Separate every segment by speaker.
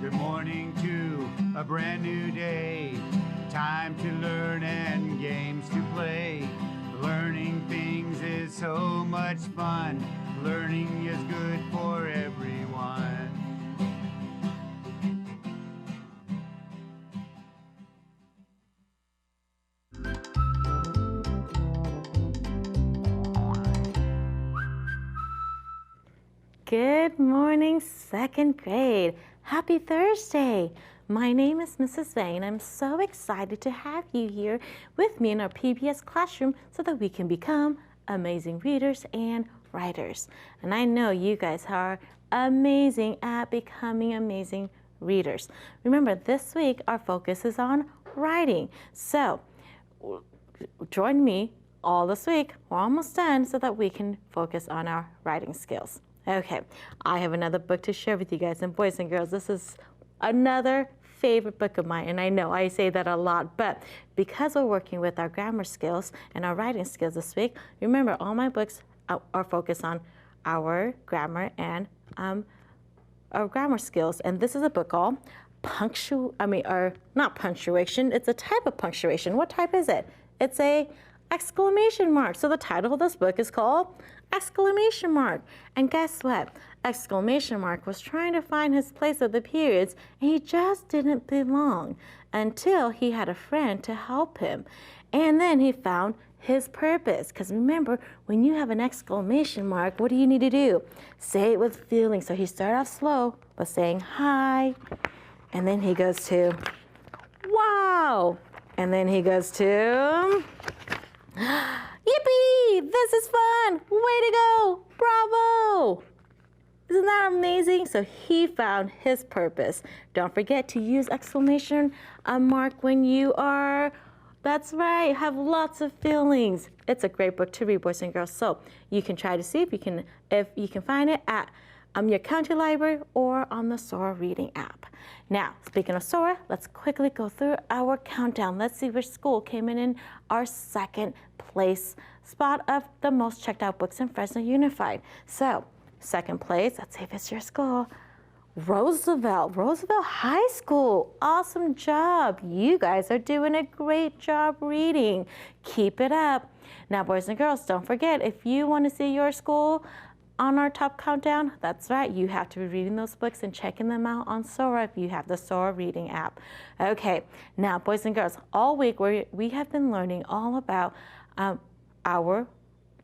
Speaker 1: Good morning to a brand new day. Time to learn and games to play. Learning things is so much fun. Learning is good for everyone.
Speaker 2: Good morning, second grade. Happy Thursday. My name is Mrs. Vane. I'm so excited to have you here with me in our PBS classroom so that we can become amazing readers and writers. And I know you guys are amazing at becoming amazing readers. Remember, this week our focus is on writing. So join me all this week. We're almost done so that we can focus on our writing skills. Okay, I have another book to share with you guys, and boys and girls, this is another favorite book of mine, and I know I say that a lot, but because we're working with our grammar skills and our writing skills this week, remember all my books are focused on our grammar and our grammar skills, and this is a book called not punctuation, it's a type of punctuation. What type is it? It's a exclamation mark. So the title of this book is called Exclamation Mark. And guess what? Exclamation Mark was trying to find his place of the periods, and he just didn't belong until he had a friend to help him. And then he found his purpose. Because remember, when you have an exclamation mark, what do you need to do? Say it with feeling. So he started off slow by saying hi. And then he goes to wow. And then he goes to yippee! This is fun! Way to go! Bravo! Isn't that amazing? So he found his purpose. Don't forget to use exclamation mark when you are, that's right, have lots of feelings. It's a great book to read, boys and girls. So you can try to see if you can find it at your county library or on the Sora Reading app. Now, speaking of Sora, let's quickly go through our countdown. Let's see which school came in our second place spot of the most checked out books in Fresno Unified. So, second place, let's see if it's your school. Roosevelt High School. Awesome job. You guys are doing a great job reading. Keep it up. Now, boys and girls, don't forget, if you want to see your school on our top countdown, that's right, you have to be reading those books and checking them out on Sora if you have the Sora Reading app. Okay, now boys and girls, all week we have been learning all about our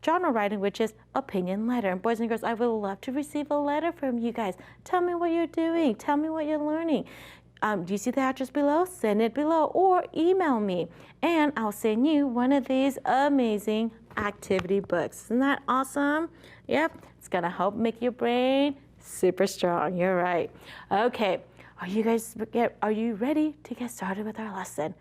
Speaker 2: genre writing, which is opinion letter. And boys and girls, I would love to receive a letter from you guys. Tell me what you're doing. Tell me what you're learning. Do you see the address below? Send it below or email me, and I'll send you one of these amazing activity books. Isn't that awesome? Yep, it's gonna help make your brain super strong. You're right. Okay, are you ready to get started with our lesson?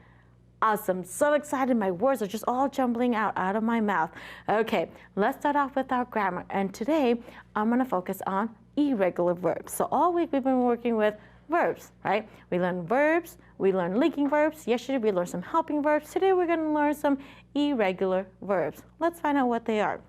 Speaker 2: Awesome, so excited. My words are just all jumbling out of my mouth. Okay, let's start off with our grammar. And today, I'm gonna focus on irregular verbs. So all week we've been working with verbs, right? We learned verbs, we learned linking verbs. Yesterday we learned some helping verbs. Today we're gonna learn some irregular verbs. Let's find out what they are.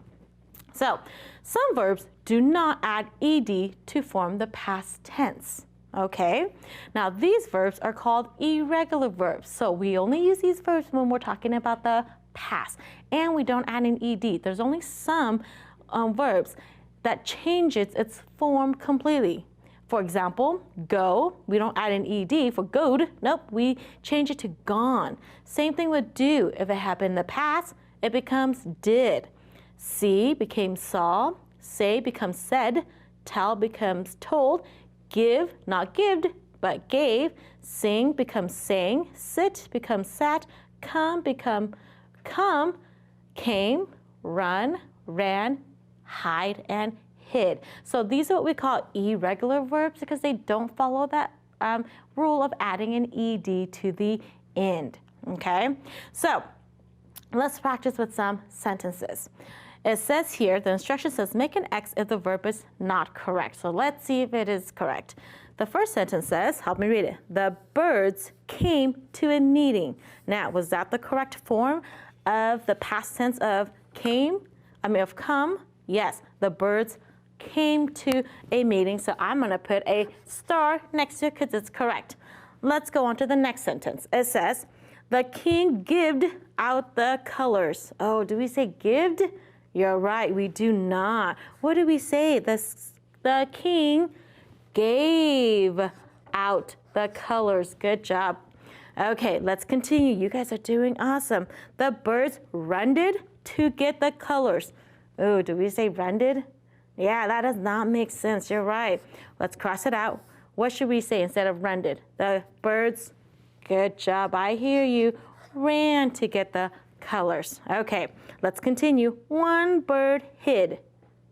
Speaker 2: So, some verbs do not add ed to form the past tense. Okay, now these verbs are called irregular verbs. So we only use these verbs when we're talking about the past, and we don't add an ed. There's only some verbs that changes its form completely. For example, go, we don't add an ed for goed. Nope, we change it to gone. Same thing with do. If it happened in the past, it becomes did. See became saw, say becomes said, tell becomes told, give, not gived, but gave, sing becomes sang, sit becomes sat, come become come, came, run, ran, hide, and hid. So these are what we call irregular verbs because they don't follow that rule of adding an ed to the end. Okay, so let's practice with some sentences. It says here, the instruction says, make an X if the verb is not correct. So let's see if it is correct. The first sentence says, help me read it. The birds came to a meeting. Now, was that the correct form of the past tense of came? Of come? Yes, the birds came to a meeting. So I'm going to put a star next to it because it's correct. Let's go on to the next sentence. It says, the king gived out the colors. Oh, do we say gived? You're right, we do not. What do we say? The king gave out the colors. Good job. Okay, let's continue. You guys are doing awesome. The birds runded to get the colors. Oh, do we say runded? Yeah, that does not make sense. You're right. Let's cross it out. What should we say instead of runded? The birds, good job. I hear you. Ran to get the colors. Okay, let's continue. One bird hid.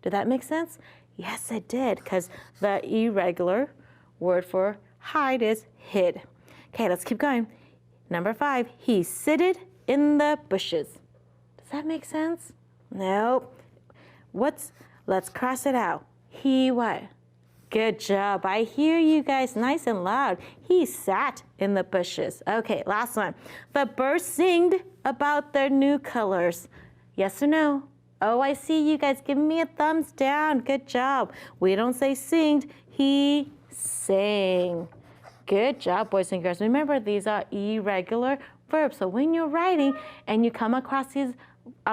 Speaker 2: Did that make sense? Yes, it did, because the irregular word for hide is hid. Okay, let's keep going. Number 5, he sitted in the bushes. Does that make sense? Nope. Let's cross it out. He what? Good job. I hear you guys nice and loud. He sat in the bushes. Okay, last one. The birds singed about their new colors. Yes or no? Oh, I see you guys giving me a thumbs down. Good job. We don't say singed. He sang. Good job, boys and girls. Remember, these are irregular verbs. So when you're writing and you come across these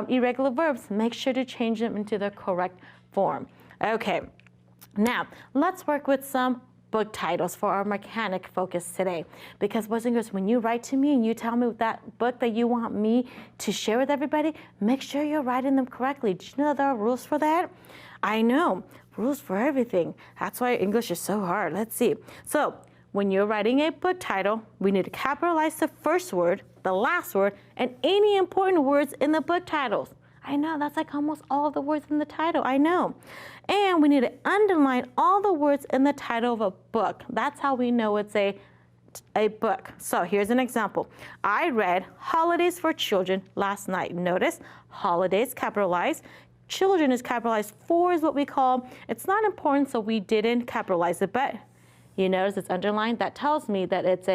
Speaker 2: irregular verbs, make sure to change them into the correct form. Okay. Now, let's work with some book titles for our mechanic focus today. Because boys and girls, when you write to me and you tell me that book that you want me to share with everybody, make sure you're writing them correctly. Did you know there are rules for that? I know, rules for everything. That's why English is so hard. Let's see. So, when you're writing a book title, we need to capitalize the first word, the last word, and any important words in the book titles. I know, that's like almost all the words in the title, I know. And we need to underline all the words in the title of a book. That's how we know it's a book. So here's an example. I read Holidays for Children last night. Notice, holidays capitalized. Children is capitalized. For is what we call, it's not important, so we didn't capitalize it, but you notice it's underlined. That tells me that it's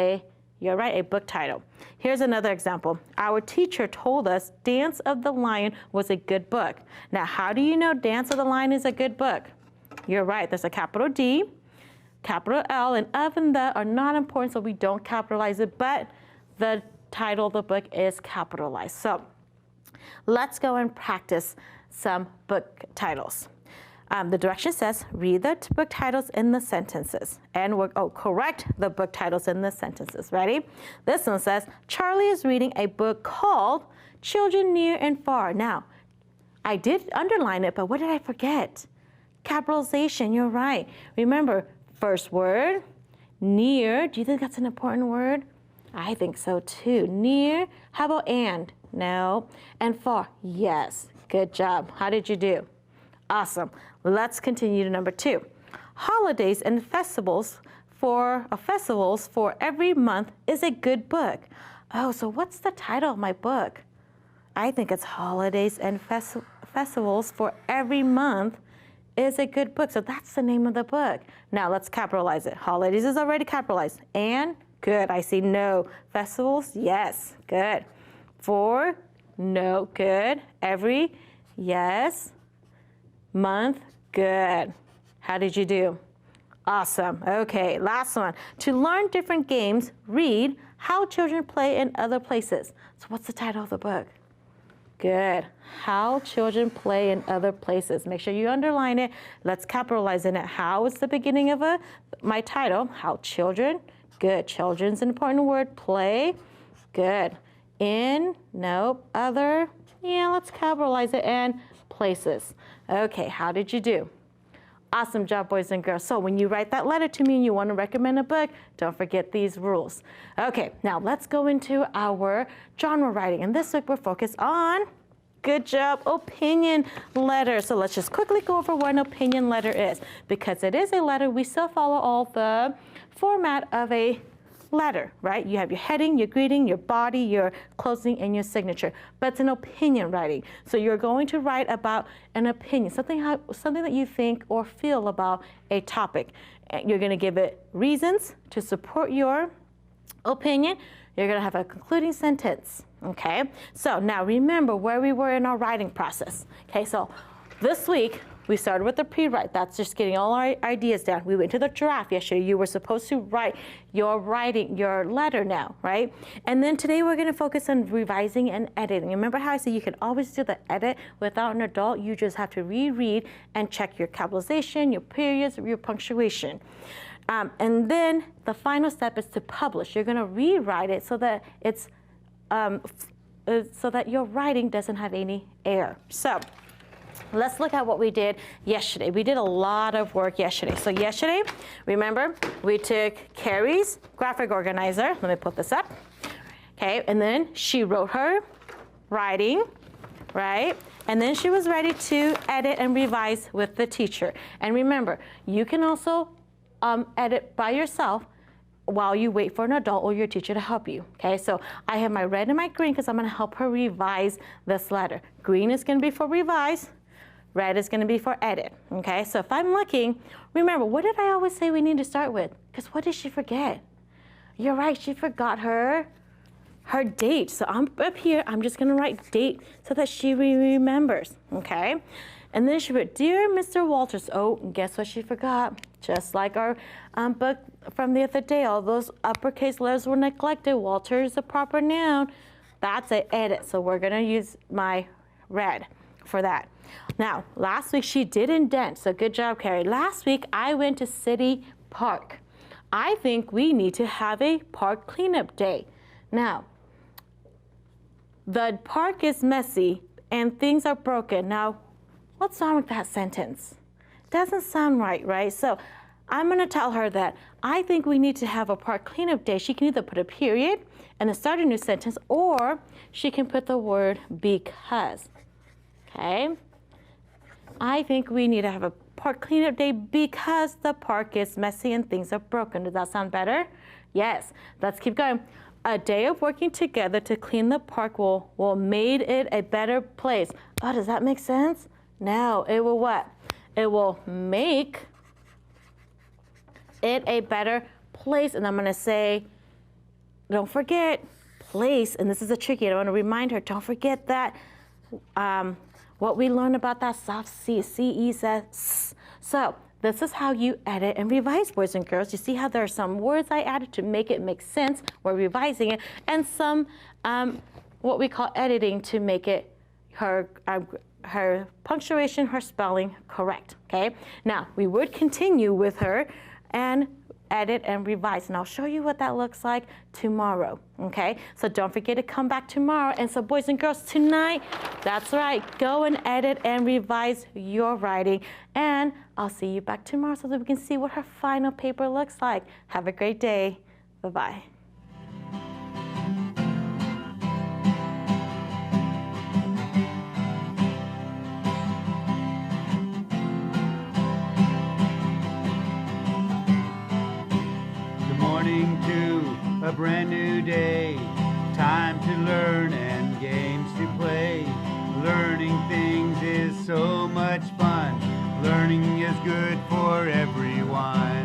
Speaker 2: you're right, a book title. Here's another example. Our teacher told us Dance of the Lion was a good book. Now, how do you know Dance of the Lion is a good book? You're right, there's a capital D, capital L, and of and the are not important, so we don't capitalize it, but the title of the book is capitalized. So let's go and practice some book titles. The direction says, read the book titles in the sentences. And correct the book titles in the sentences. Ready? This one says, Charlie is reading a book called Children Near and Far. Now, I did underline it, but what did I forget? Capitalization, you're right. Remember, first word, near. Do you think that's an important word? I think so too. Near. How about and? No. And far? Yes. Good job. How did you do? Awesome. Let's continue to number 2. Holidays and festivals for every month is a good book. Oh, so what's the title of my book? I think it's Holidays and Festivals for Every Month is a Good Book. So that's the name of the book. Now let's capitalize it. Holidays is already capitalized. And good. I see no. Festivals, yes. Good. For, no. Good. Every, yes. Month, good. How did you do? Awesome. Okay, last one. To learn different games, read How Children Play in Other Places. So what's the title of the book? Good. How Children Play in Other Places. Make sure you underline it. Let's capitalize in it. How is the beginning of my title. How Children. Good. Children's an important word. Play. Good. In. Nope. Other. Yeah, let's capitalize it. And places. Okay, how did you do? Awesome job, boys and girls. So when you write that letter to me and you want to recommend a book, don't forget these rules. Okay, now let's go into our genre writing. And this week we're focused on, good job, opinion letters. So let's just quickly go over what an opinion letter is. Because it is a letter, we still follow all the format of a letter, right? You have your heading, your greeting, your body, your closing, and your signature. But it's an opinion writing. So you're going to write about an opinion, something that you think or feel about a topic. And you're going to give it reasons to support your opinion. You're going to have a concluding sentence, okay? So now remember where we were in our writing process. Okay, so this week We started with the pre-write. That's just getting all our ideas down. We went to the draft yesterday. You were supposed to write your letter now, right? And then today we're going to focus on revising and editing. Remember how I said you can always do the edit without an adult? You just have to reread and check your capitalization, your periods, your punctuation. And then the final step is to publish. You're going to rewrite it so that it's so that your writing doesn't have any error. So let's look at what we did yesterday. We did a lot of work yesterday. So yesterday, remember, we took Carrie's graphic organizer. Let me put this up. Okay, and then she wrote her writing, right? And then she was ready to edit and revise with the teacher. And remember, you can also edit by yourself while you wait for an adult or your teacher to help you, okay? So I have my red and my green because I'm gonna help her revise this letter. Green is gonna be for revise, red is gonna be for edit, okay? So if I'm looking, remember, what did I always say we need to start with? Because what did she forget? You're right, she forgot her date. So I'm up here, I'm just gonna write date so that she remembers, okay? And then she wrote, Dear Mr. Walters. Oh, guess what she forgot? Just like our book from the other day, all those uppercase letters were neglected. Walter is a proper noun. That's an edit, so we're gonna use my red for that. Now, last week she did indent, so good job, Carrie. Last week I went to City Park. I think we need to have a park cleanup day. Now, the park is messy and things are broken. Now, what's wrong with that sentence? Doesn't sound right, right? So I'm gonna tell her that I think we need to have a park cleanup day. She can either put a period and then start a new sentence, or she can put the word because, okay? I think we need to have a park cleanup day because the park is messy and things are broken. Does that sound better? Yes, let's keep going. A day of working together to clean the park will made it a better place. Oh, does that make sense? No, it will what? It will make it a better place. And I'm gonna say, don't forget, place, and this is a tricky, I wanna remind her, don't forget that, what we learned about that soft C, C-E says S. So this is how you edit and revise, boys and girls. You see how there are some words I added to make it make sense, we're revising it, and some, what we call editing to make it her punctuation, her spelling correct, okay? Now, we would continue with her and edit and revise, and I'll show you what that looks like tomorrow, okay? So don't forget to come back tomorrow. And so boys and girls, tonight, that's right, go and edit and revise your writing, and I'll see you back tomorrow so that we can see what her final paper looks like. Have a great day. Bye-bye.
Speaker 1: To a brand new day, time to learn and games to play. Learning things is so much fun. Learning is good for everyone.